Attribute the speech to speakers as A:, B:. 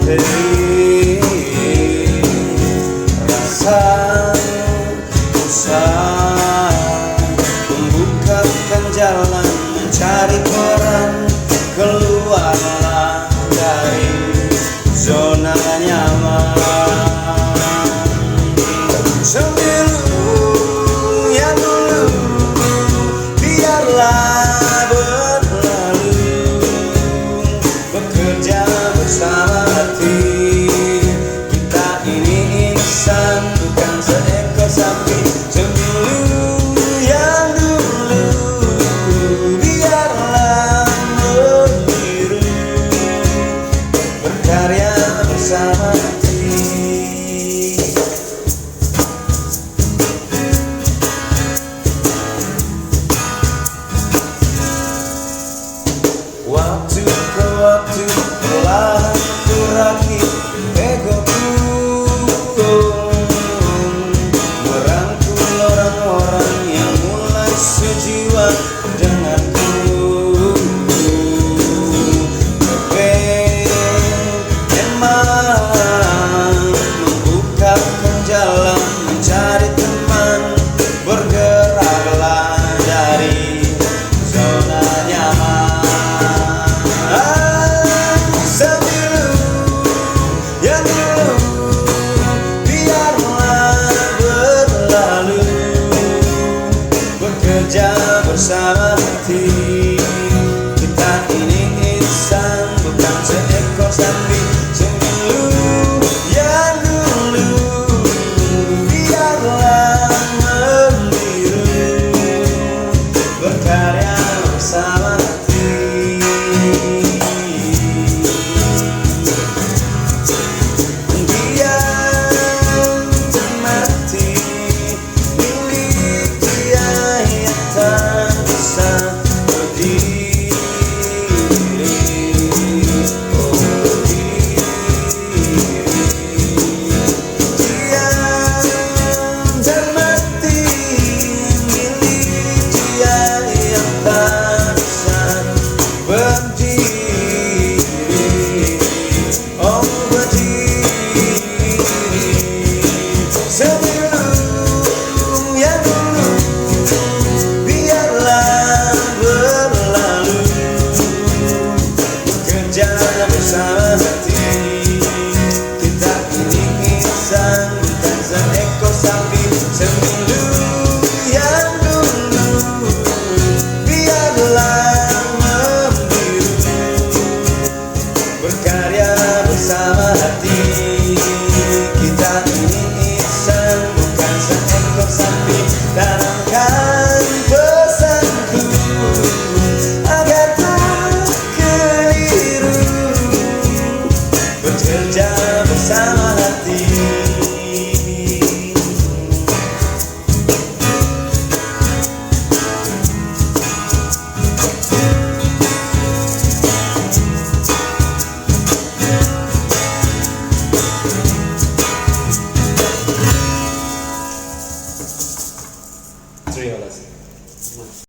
A: misteri rasa usah membukakan jalan mencari peran, keluarlah dari zona nyaman. Sembilu yang dulu biarlah berlalu, bekerja bersama hati. Kita ini insan, bukan seekor sapi. Sembilu yang dulu biarlah membiru, berkarya bersama hati. Waktu ke waktu perlahan kurakit egoku, merangkul orang-orang yang mulai sejiwa denganku. Memang membukakan jalan mencari teman, bergeraklah dari zona nyaman. Sembilu yang dulu biarlah berlalu, bekerja bersama hati. Kita ini insan, bukan seekor sapi. Sembilu yang dulu biarlah membiru, berkarya bersama hati. Bersama hati, kita ini insan, bukan seekor sapi. Sembilu yang dulu biarlah membiru, berkarya bersama hati. Kita ini insan, bukan seekor sapi. Tanamkan pesanku agar tak keliru, bekerja bersama hati.